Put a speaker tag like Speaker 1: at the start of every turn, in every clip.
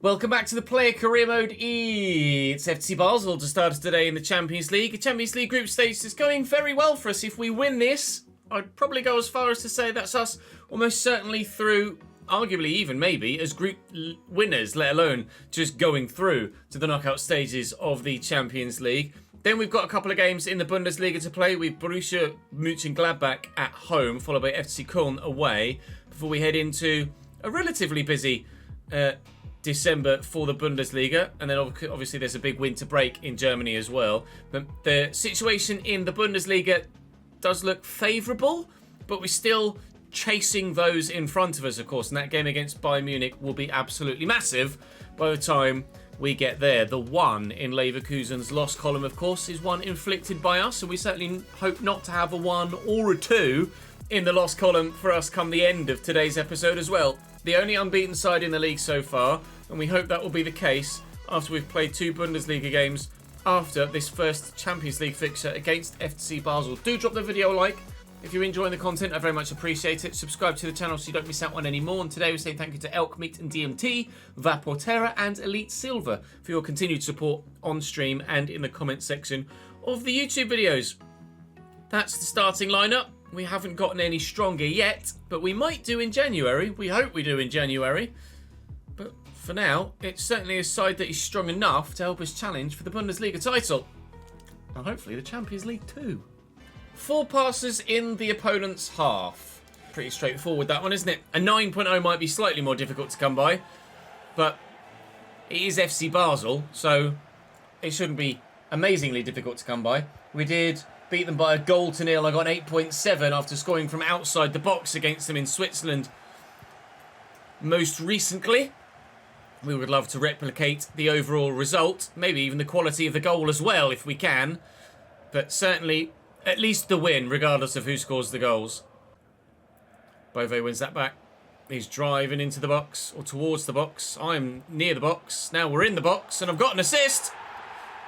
Speaker 1: Welcome back to the Player Career Mode E. It's FC Basel to start us today in the Champions League. The Champions League group stage is going very well for us. If we win this, I'd probably go as far as to say that's us almost certainly through, arguably even maybe, as group winners, let alone just going through to the knockout stages of the Champions League. Then we've got a couple of games in the Bundesliga to play with Borussia Mönchengladbach at home, followed by FC Köln away, before we head into a relatively busy December for the Bundesliga, and then obviously there's a big winter break in Germany as well. But the situation in the Bundesliga does look favourable, but we're still chasing those in front of us, of course, and that game against Bayern Munich will be absolutely massive by the time we get there. The one in Leverkusen's loss column, of course, is one inflicted by us, and we certainly hope not to have a 1 or a 2 in the loss column for us come the end of today's episode as well. The only unbeaten side in the league so far, and we hope that will be the case after we've played 2 Bundesliga games after this first Champions League fixture against FC Basel. Do drop the video a like if you're enjoying the content. I very much appreciate it. Subscribe to the channel so you don't miss out on any more. And today we're saying thank you to Elk Meat and DMT, Vaporterra and Elite Silver for your continued support on stream and in the comment section of the YouTube videos. That's the starting lineup. We haven't gotten any stronger yet, but we might do in January. We hope we do in January. But for now, it's certainly a side that is strong enough to help us challenge for the Bundesliga title. And hopefully the Champions League too. 4 passes in the opponent's half. Pretty straightforward that one, isn't it? A 9.0 might be slightly more difficult to come by, but it is FC Basel, so it shouldn't be amazingly difficult to come by. We did beat them by a 1-0. I got an 8.7 after scoring from outside the box against them in Switzerland most recently. We would love to replicate the overall result, maybe even the quality of the goal as well if we can, but certainly at least the win regardless of who scores the goals. Bove wins that back. He's driving into the box or towards the box. I'm near the box. Now we're in the box and I've got an assist.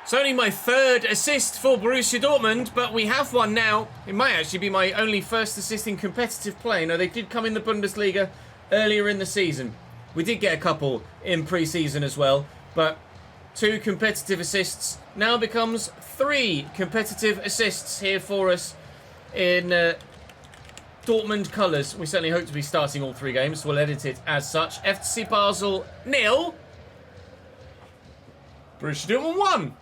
Speaker 1: It's only my 3rd assist for Borussia Dortmund, but we have one now. It might actually be my only first assist in competitive play. No, they did come in the Bundesliga earlier in the season. We did get a couple in pre-season as well, but 2 competitive assists now becomes 3 competitive assists here for us in Dortmund colours. We certainly hope to be starting all 3 games, so we'll edit it as such. FC Basel 0. Borussia Dortmund 1.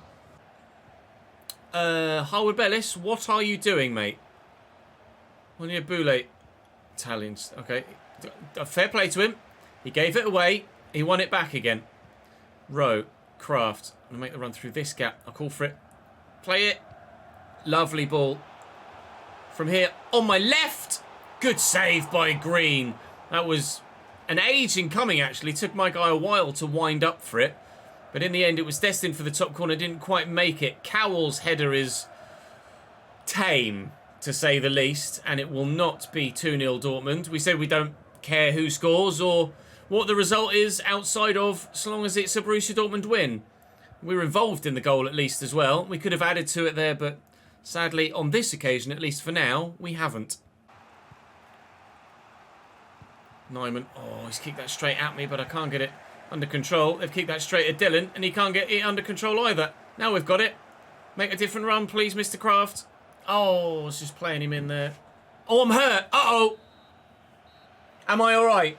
Speaker 1: Harwood Bellis, what are you doing, mate? Monia Boulay. Italians. Okay. Fair play to him. He gave it away. He won it back again. Rowe. Kraft. I'm going to make the run through this gap. I'll call for it. Play it. Lovely ball. From here. On my left. Good save by Green. That was an age in coming, actually. Took my guy a while to wind up for it. But in the end, it was destined for the top corner. Didn't quite make it. Cowell's header is tame, to say the least. And it will not be 2-0 Dortmund. We said we don't care who scores or what the result is outside of, so long as it's a Borussia Dortmund win. We're involved in the goal at least as well. We could have added to it there, but sadly, on this occasion, at least for now, we haven't. Nyman. Oh, he's kicked that straight at me, but I can't get it under control. They've kicked that straight at Dylan, and he can't get it under control either. Now we've got it. Make a different run, please, Mr. Kraft. Oh, I was just playing him in there. Oh, I'm hurt. Uh-oh. Am I all right?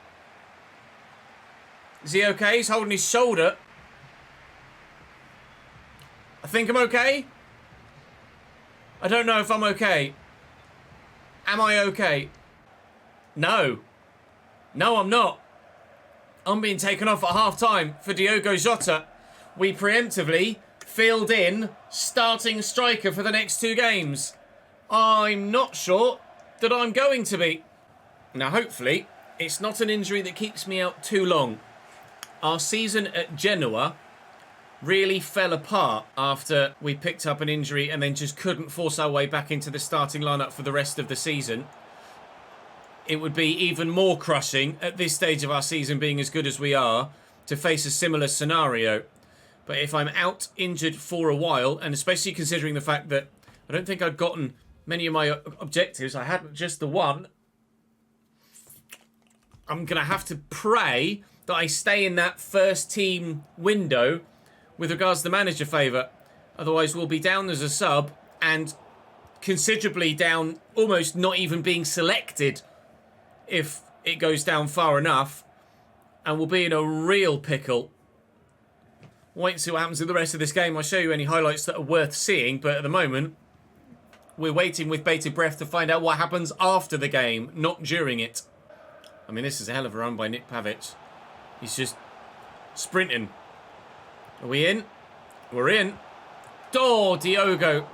Speaker 1: Is he okay? He's holding his shoulder. I think I'm okay. I don't know if I'm okay. Am I okay? No. No, I'm not. I'm being taken off at half-time for Diogo Jota. We preemptively filled in starting striker for the next 2 games. I'm not sure that I'm going to be. Now, hopefully, it's not an injury that keeps me out too long. Our season at Genoa really fell apart after we picked up an injury and then just couldn't force our way back into the starting lineup for the rest of the season. It would be even more crushing at this stage of our season, being as good as we are, to face a similar scenario. But if I'm out injured for a while, and especially considering the fact that I don't think I'd gotten many of my objectives, I had just the one, I'm going to have to pray that I stay in that first team window with regards to the manager favour. Otherwise, we'll be down as a sub and considerably down, almost not even being selected if it goes down far enough. And we'll be in a real pickle. Wait and see what happens in the rest of this game. I'll show you any highlights that are worth seeing, but at the moment, we're waiting with bated breath to find out what happens after the game, not during it. I mean, this is a hell of a run by Nick Pavic. He's just sprinting. Are we in? We're in. Oh, Diogo.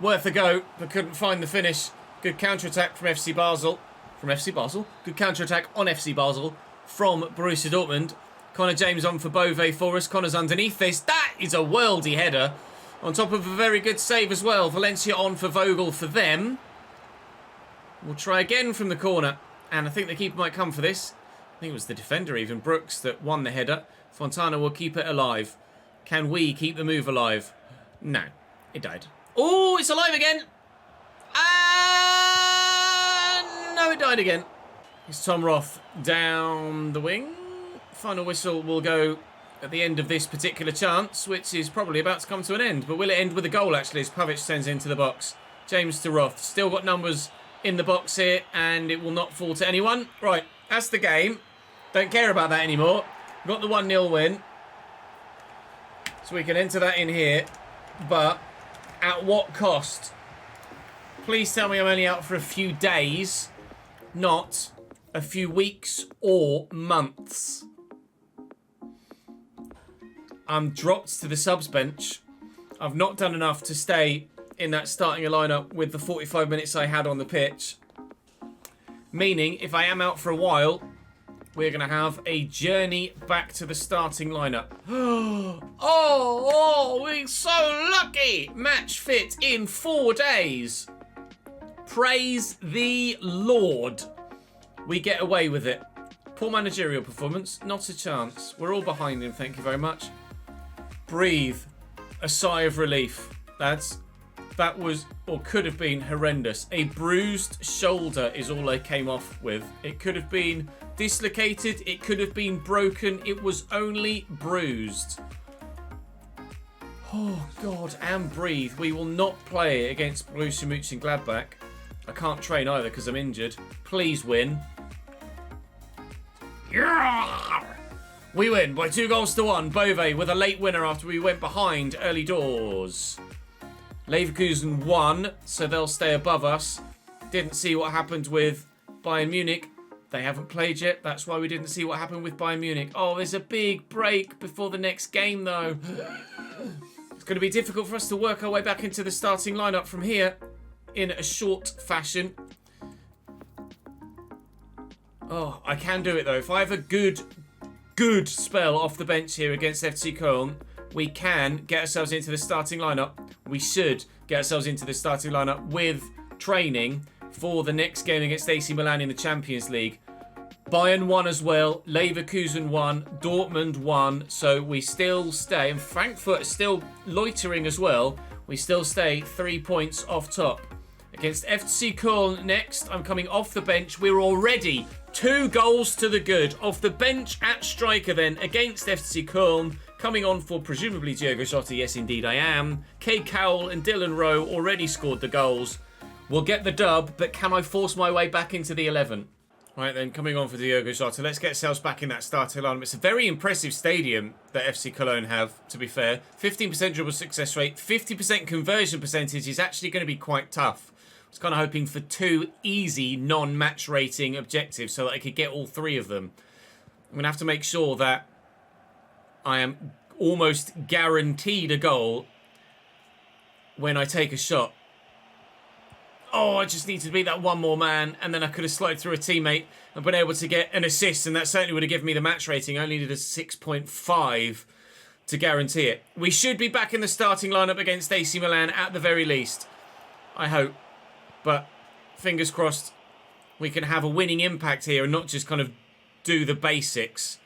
Speaker 1: Worth a go, but couldn't find the finish. Good counter-attack from FC Basel. From FC Basel? Good counter-attack on FC Basel from Borussia Dortmund. Connor James on for Bove for us. Connor's underneath this. That is a worldy header. On top of a very good save as well. Valencia on for Vogel for them. We'll try again from the corner. And I think the keeper might come for this. I think it was the defender even, Brooks, that won the header. Fontana will keep it alive. Can we keep the move alive? No. It died. Oh, it's alive again. No, it died again. It's Tom Roth down the wing. Final whistle will go at the end of this particular chance, which is probably about to come to an end. But will it end with a goal, actually, as Pavic sends into the box? James to Roth. Still got numbers in the box here, and it will not fall to anyone. Right, that's the game. Don't care about that anymore. Got the 1-0 win. So we can enter that in here. But at what cost? Please tell me I'm only out for a few days, not a few weeks or months. I'm dropped to the subs bench. I've not done enough to stay in that starting lineup with the 45 minutes I had on the pitch. Meaning, if I am out for a while, we're going to have a journey back to the starting lineup. Oh, we're so lucky! Match fit in 4 days. Praise the Lord. We get away with it. Poor managerial performance. Not a chance. We're all behind him, thank you very much. Breathe. A sigh of relief. That was, or could have been, horrendous. A bruised shoulder is all I came off with. It could have been dislocated. It could have been broken. It was only bruised. Oh, God. And breathe. We will not play against Borussia Mönchengladbach. I can't train either because I'm injured. Please win. Yeah! We win by 2-1. Bove with a late winner after we went behind early doors. Leverkusen won, so they'll stay above us. Didn't see what happened with Bayern Munich. They haven't played yet. That's why we didn't see what happened with Bayern Munich. Oh, there's a big break before the next game, though. It's going to be difficult for us to work our way back into the starting lineup from here in a short fashion. Oh, I can do it, though. If I have a good spell off the bench here against FC Köln, we can get ourselves into the starting lineup. We should get ourselves into the starting lineup with training for the next game against AC Milan in the Champions League. Bayern won as well. Leverkusen won. Dortmund won. So we still stay. And Frankfurt is still loitering as well. We still stay 3 points off top. Against FC Köln next. I'm coming off the bench. We're already 2 goals to the good. Off the bench at striker then against FC Köln. Coming on for presumably Diogo Jota. Yes, indeed I am. Kay Cowell and Dylan Rowe already scored the goals. We'll get the dub, but can I force my way back into the 11? Right then, coming on for Diogo Jota. Let's get ourselves back in that starting lineup. It's a very impressive stadium that FC Cologne have, to be fair. 15% dribble success rate, 50% conversion percentage is actually going to be quite tough. I was kind of hoping for 2 easy non-match rating objectives so that I could get all 3 of them. I'm going to have to make sure that I am almost guaranteed a goal when I take a shot. Oh, I just need to beat that one more man, and then I could have slid through a teammate and been able to get an assist, and that certainly would have given me the match rating. I only needed a 6.5 to guarantee it. We should be back in the starting lineup against AC Milan at the very least. I hope. But fingers crossed we can have a winning impact here and not just kind of do the basics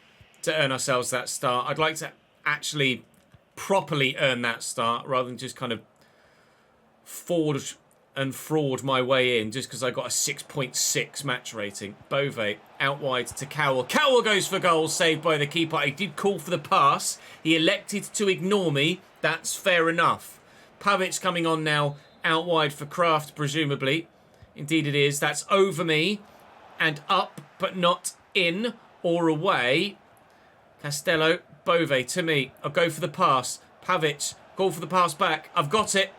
Speaker 1: to earn ourselves that start. I'd like to actually properly earn that start rather than just kind of forge and fraud my way in just because I got a 6.6 match rating. Bove out wide to Cowell. Cowell goes for goal, saved by the keeper. I did call for the pass. He elected to ignore me. That's fair enough. Pavic coming on now, out wide for Kraft, presumably. Indeed it is. That's over me and up, but not in or away. Castello, Bove to me. I'll go for the pass. Pavic, call for the pass back. I've got it.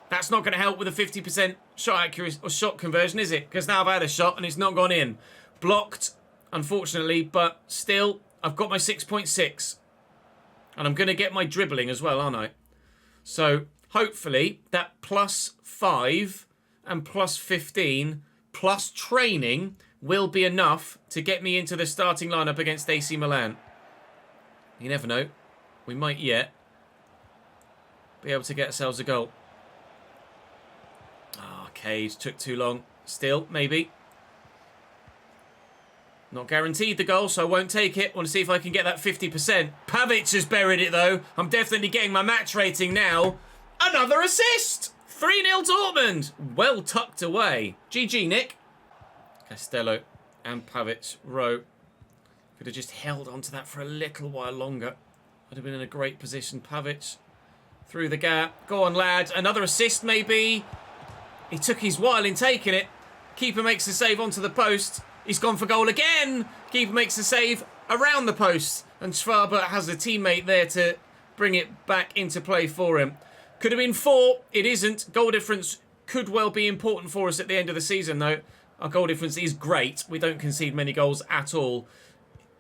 Speaker 1: That's not going to help with a 50% shot accuracy or shot conversion, is it? Because now I've had a shot and it's not gone in. Blocked, unfortunately, but still, I've got my 6.6. And I'm going to get my dribbling as well, aren't I? So, hopefully, that +5 and +15 plus training will be enough to get me into the starting lineup against AC Milan. You never know. We might yet be able to get ourselves a goal. Cage took too long. Still, maybe. Not guaranteed the goal, so I won't take it. Want to see if I can get that 50%. Pavic has buried it, though. I'm definitely getting my match rating now. Another assist! 3-0 Dortmund. Well tucked away. GG, Nick. Castello and Pavic row. Could have just held onto that for a little while longer. Would have been in a great position. Pavic through the gap. Go on, lad. Another assist, maybe. He took his while in taking it. Keeper makes the save onto the post. He's gone for goal again. Keeper makes the save around the post. And Schwaber has a teammate there to bring it back into play for him. Could have been 4. It isn't. Goal difference could well be important for us at the end of the season, though. Our goal difference is great. We don't concede many goals at all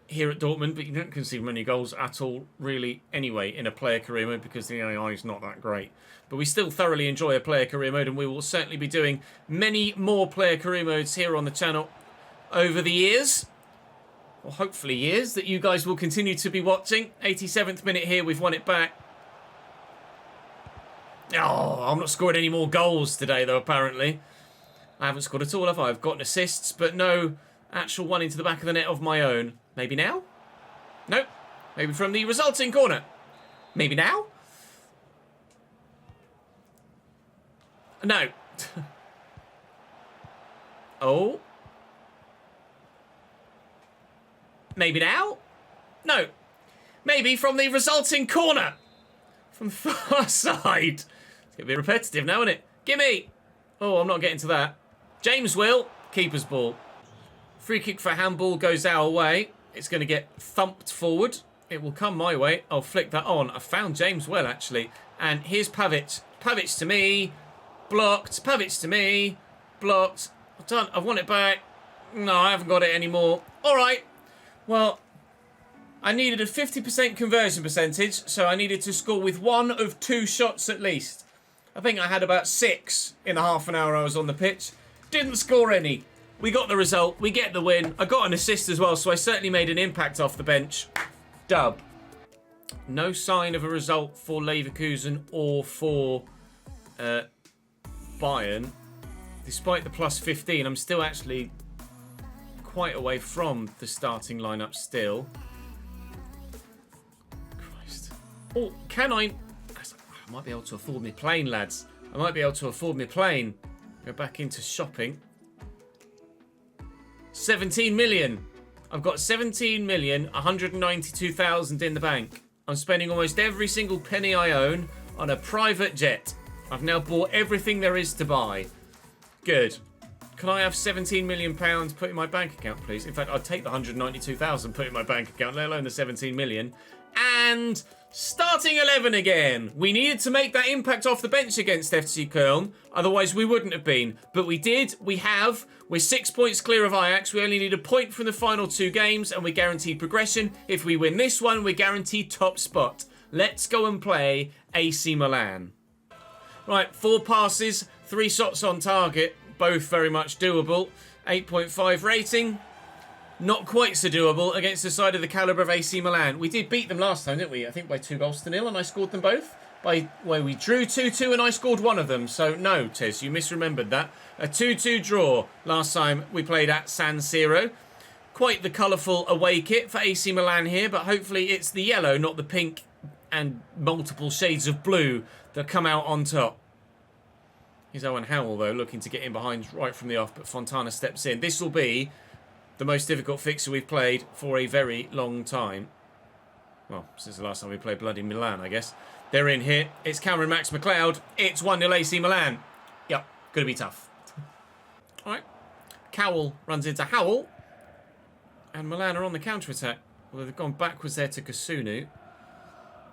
Speaker 1: here at Dortmund, but you don't concede many goals at all, really, anyway, in a player career mode because the AI is not that great. But we still thoroughly enjoy a player career mode, and we will certainly be doing many more player career modes here on the channel over the years, or hopefully years, that you guys will continue to be watching. 87th minute here, we've won it back. Oh, I'm not scoring any more goals today, though, apparently. I haven't scored at all, have I? I've gotten assists, but no actual one into the back of the net of my own. Maybe now? Nope. Maybe from the resulting corner. Maybe now? No. Oh. Maybe now? No. Maybe from the resulting corner. From the far side. It's going to be repetitive now, isn't it? Gimme. Oh, I'm not getting to that. James will. Keeper's ball. Free kick for handball goes our way. It's going to get thumped forward. It will come my way. I'll flick that on. I found James well, actually. And here's Pavic. Pavic to me. Blocked. Pavic to me. Blocked. I've done. I've won it back. No, I haven't got it anymore. All right. Well, I needed a 50% conversion percentage, so I needed to score with 1 of 2 shots at least. I think I had about 6 in the half an hour I was on the pitch. Didn't score any. We got the result. We get the win. I got an assist as well, so I certainly made an impact off the bench. Dub. No sign of a result for Leverkusen or for Bayern. Despite the +15, I'm still actually quite away from the starting lineup still. Christ. Oh, can I might be able to afford me plane, lads. I might be able to afford me plane. Go back into shopping. 17 million. I've got 17,192,000 in the bank. I'm spending almost every single penny I own on a private jet. I've now bought everything there is to buy. Good. Can I have 17 million pounds put in my bank account, please? In fact, I'd take the 192,000 put in my bank account, let alone the 17 million. And starting 11 again. We needed to make that impact off the bench against FC Köln. Otherwise, we wouldn't have been. But we did. We have. We're 6 points clear of Ajax. We only need a point from the final 2 games, and we're guaranteed progression. If we win this one, we're guaranteed top spot. Let's go and play AC Milan. Right, 4 passes, 3 shots on target. Both very much doable. 8.5 rating. Not quite so doable against the side of the calibre of AC Milan. We did beat them last time, didn't we? I think by 2-0, and I scored them both. We drew 2-2 and I scored one of them. So no, Tes, you misremembered that. A 2-2 draw last time we played at San Siro. Quite the colourful away kit for AC Milan here, but hopefully it's the yellow, not the pink and multiple shades of blue that come out on top. Here's Owen Howell, though, looking to get in behind right from the off, but Fontana steps in. This will be the most difficult fixture we've played for a very long time. Well, since the last time we played bloody Milan, I guess. They're in here. It's Cameron Max McLeod. It's 1-0 AC Milan. Yep, going to be tough. All right. Cowell runs into Howell. And Milan are on the counter-attack. Well, they've gone backwards there to Kasunu.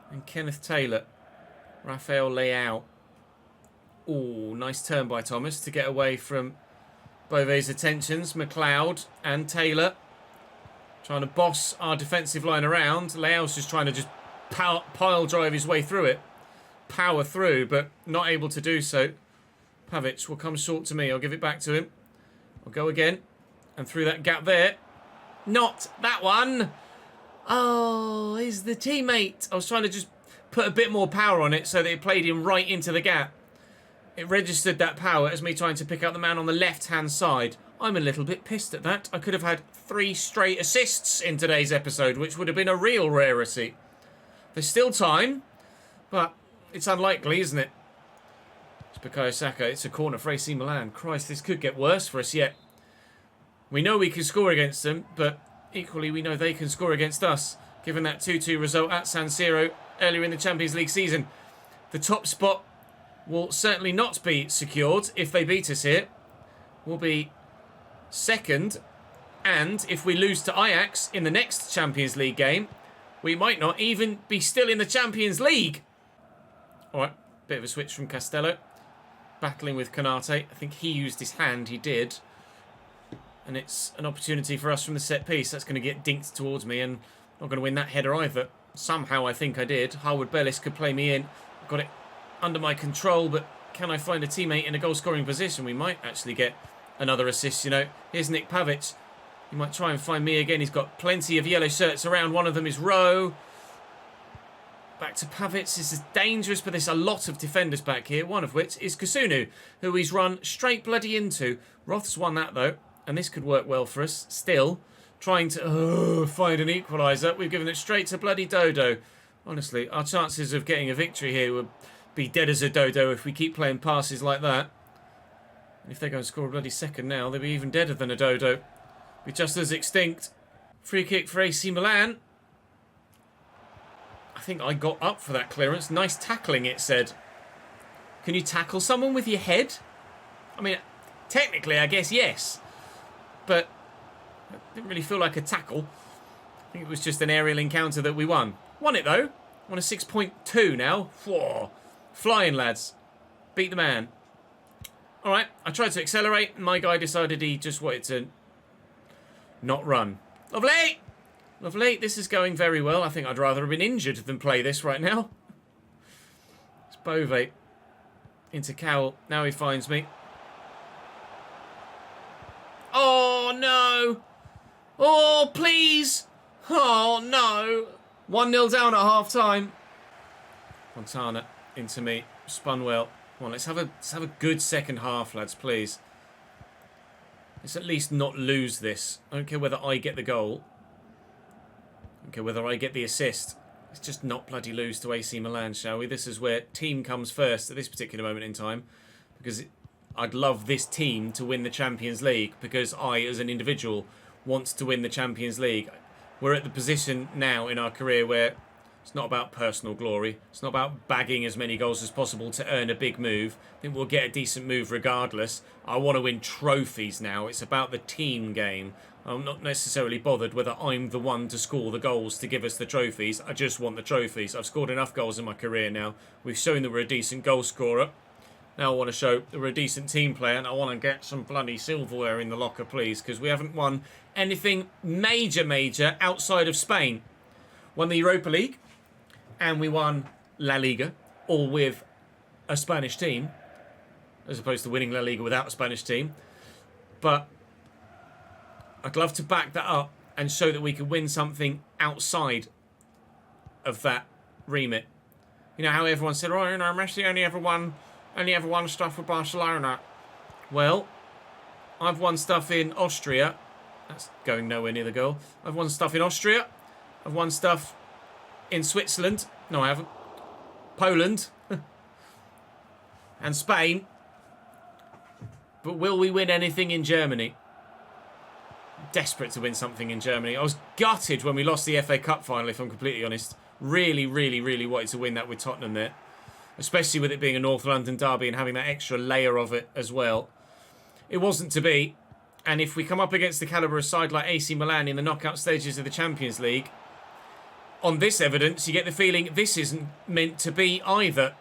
Speaker 1: And Kenneth Taylor. Rafael Leao. Oh, nice turn by Thomas to get away from Bove's attentions. McLeod and Taylor trying to boss our defensive line around. Leao's just trying to just pile drive his way through it. Power through, but not able to do so. Pavic will come short to me. I'll give it back to him. I'll go again. And through that gap there. Not that one. Oh, is the teammate. I was trying to just put a bit more power on it so that it played him right into the gap. It registered that power as me trying to pick up the man on the left-hand side. I'm a little bit pissed at that. I could have had 3 straight assists in today's episode, which would have been a real rarity. There's still time, but it's unlikely, isn't it? It's Bukayo Saka. It's a corner for AC Milan. Christ, this could get worse for us yet. We know we can score against them, but equally we know they can score against us, given that 2-2 result at San Siro earlier in the Champions League season. The top spot will certainly not be secured if they beat us here. We'll be second, and if we lose to Ajax in the next Champions League game, we might not even be still in the Champions League. Alright, bit of a switch from Castello. Battling with Konate. I think he used his hand, he did. And it's an opportunity for us from the set piece. That's going to get dinked towards me, and not going to win that header either. Somehow I think I did. Harwood Bellis could play me in. Got it under my control, but can I find a teammate in a goal-scoring position? We might actually get another assist, you know. Here's Nick Pavic. He might try and find me again. He's got plenty of yellow shirts around. One of them is Rowe. Back to Pavic. This is dangerous, but there's a lot of defenders back here, one of which is Kasunu, who he's run straight bloody into. Roth's won that, though, and this could work well for us. Still trying to find an equaliser. We've given it straight to bloody Dodo. Honestly, our chances of getting a victory here would be dead as a dodo if we keep playing passes like that. And if they go and score a bloody second now, they'll be even deader than a dodo. Be just as extinct. Free kick for AC Milan. I think I got up for that clearance. Nice tackling, it said. Can you tackle someone with your head? I mean, technically, I guess yes. But it didn't really feel like a tackle. I think it was just an aerial encounter that we won. Won it, though. On a 6.2 now. Whoa. Flying, lads. Beat the man. Alright, I tried to accelerate, and my guy decided he just wanted to not run. Lovely! Lovely. This is going very well. I think I'd rather have been injured than play this right now. It's Bove. Into Cowell. Now he finds me. Oh, no! Oh, please! Oh, no! 1-0 down at half-time. Fontana into me. Spun well. Come on, let's have a good second half, lads, please. Let's at least not lose this. I don't care whether I get the goal. I don't care whether I get the assist. Let's just not bloody lose to AC Milan, shall we? This is where team comes first at this particular moment in time. Because I'd love this team to win the Champions League. Because I, as an individual, want to win the Champions League. We're at the position now in our career where it's not about personal glory. It's not about bagging as many goals as possible to earn a big move. I think we'll get a decent move regardless. I want to win trophies now. It's about the team game. I'm not necessarily bothered whether I'm the one to score the goals to give us the trophies. I just want the trophies. I've scored enough goals in my career now. We've shown that we're a decent goal scorer. Now I want to show that we're a decent team player, and I want to get some bloody silverware in the locker, please, because we haven't won anything major outside of Spain. Won the Europa League, and we won La Liga, all with a Spanish team, as opposed to winning La Liga without a Spanish team. But I'd love to back that up and show that we could win something outside of that remit. You know how everyone said, oh, you know, Messi only ever won stuff with Barcelona. Well, I've won stuff in Austria. That's going nowhere near the goal. I've won stuff in Austria. I've won stuff in Switzerland. No, I haven't. Poland. And Spain. But will we win anything in Germany? Desperate to win something in Germany. I was gutted when we lost the FA Cup final, if I'm completely honest. Really, really, really wanted to win that with Tottenham there. Especially with it being a North London derby and having that extra layer of it as well. It wasn't to be. And if we come up against the calibre of side like AC Milan in the knockout stages of the Champions League, on this evidence, you get the feeling this isn't meant to be either.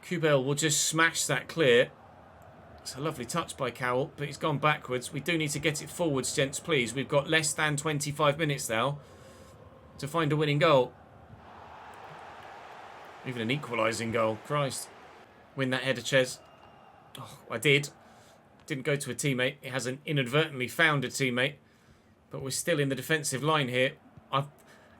Speaker 1: Kubel will just smash that clear. It's a lovely touch by Cowell, but he's gone backwards. We do need to get it forwards, gents, please. We've got less than 25 minutes now to find a winning goal. Even an equalising goal. Christ. Win that header, Ches. Oh, I did. Didn't go to a teammate. It hasn't inadvertently found a teammate. But we're still in the defensive line here. I've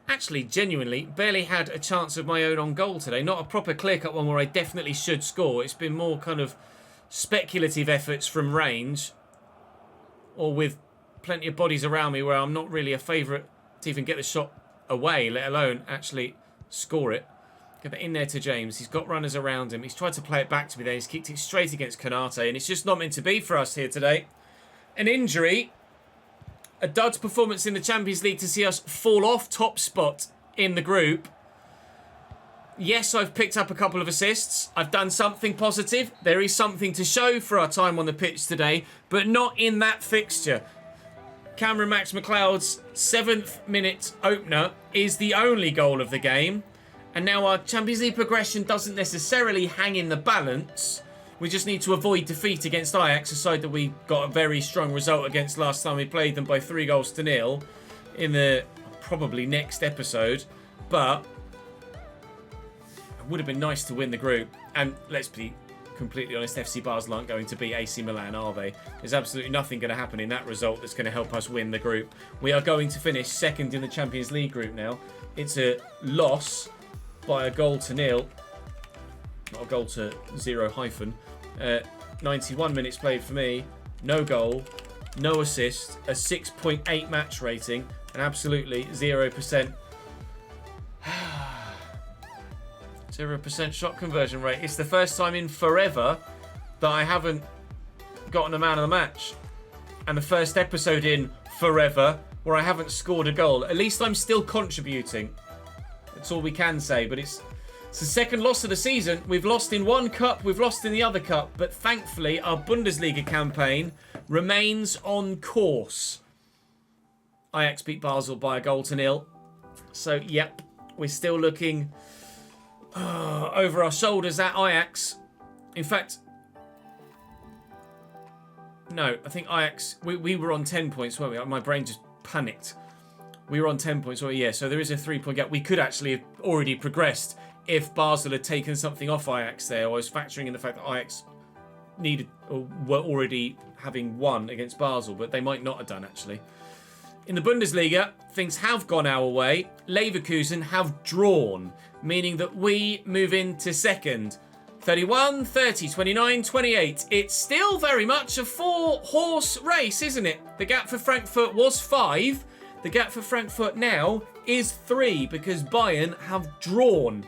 Speaker 1: actually, genuinely, barely had a chance of my own on goal today. Not a proper clear-cut one where I definitely should score. It's been more kind of speculative efforts from range, or with plenty of bodies around me where I'm not really a favourite to even get the shot away, let alone actually score it. Get that in there to James. He's got runners around him. He's tried to play it back to me there. He's kicked it straight against Konate, and it's just not meant to be for us here today. An injury, a dud performance in the Champions League to see us fall off top spot in the group. Yes, I've picked up a couple of assists. I've done something positive. There is something to show for our time on the pitch today, but not in that fixture. Cameron Max McLeod's 7th minute opener is the only goal of the game. And now our Champions League progression doesn't necessarily hang in the balance. We just need to avoid defeat against Ajax, a side that we got a very strong result against last time we played them by 3-0 in the probably next episode. But it would have been nice to win the group. And let's be completely honest, FC Basel aren't going to beat AC Milan, are they? There's absolutely nothing going to happen in that result that's going to help us win the group. We are going to finish second in the Champions League group now. It's a loss by a goal to nil. Not a goal to 0 hyphen. 91 minutes played for me. No goal. No assist. A 6.8 match rating. And absolutely 0%. 0% shot conversion rate. It's the first time in forever that I haven't gotten a man of the match. And the first episode in forever where I haven't scored a goal. At least I'm still contributing. That's all we can say. But it's the second loss of the season. We've lost in one cup. We've lost in the other cup. But thankfully, our Bundesliga campaign remains on course. Ajax beat Basel by a goal to nil. So, yep, we're still looking over our shoulders at Ajax. In fact, no, I think Ajax, we were on 10 points, weren't we? My brain just panicked. We were on 10 points, yeah, so there is a 3-point gap. We could actually have already progressed if Basel had taken something off Ajax there. I was factoring in the fact that Ajax needed, or were already having won against Basel, but they might not have done, actually. In the Bundesliga, things have gone our way. Leverkusen have drawn, meaning that we move into second. 31, 30, 29, 28. It's still very much a 4-horse race, isn't it? The gap for Frankfurt was 5. The gap for Frankfurt now is 3 because Bayern have drawn.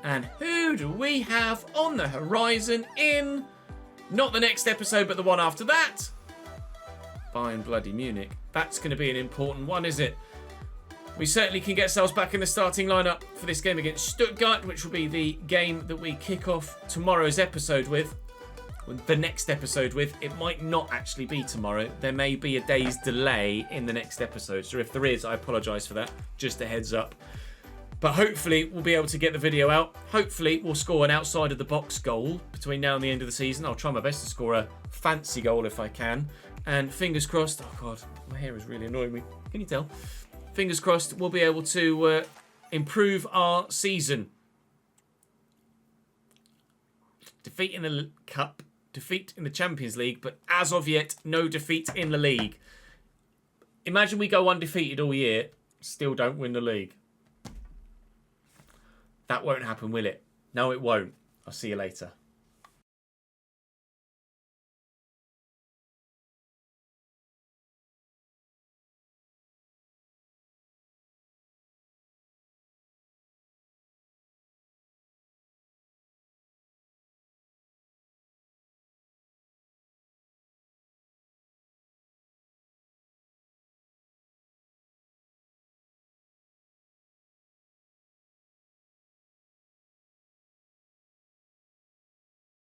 Speaker 1: And who do we have on the horizon in not the next episode, but the one after that? Bayern bloody Munich. That's going to be an important one, is it? We certainly can get ourselves back in the starting lineup for this game against Stuttgart, which will be the game that we kick off tomorrow's episode with. The next episode with. It might not actually be tomorrow. There may be a day's delay in the next episode. So if there is, I apologise for that. Just a heads up. But hopefully we'll be able to get the video out. Hopefully we'll score an outside of the box goal between now and the end of the season. I'll try my best to score a fancy goal if I can. And fingers crossed. Oh God, my hair is really annoying me. Can you tell? Fingers crossed we'll be able to improve our season. Defeat in the Cup. Defeat in the Champions League. But as of yet, no defeat in the league. Imagine we go undefeated all year. Still don't win the league. That won't happen, will it? No, it won't. I'll see you later.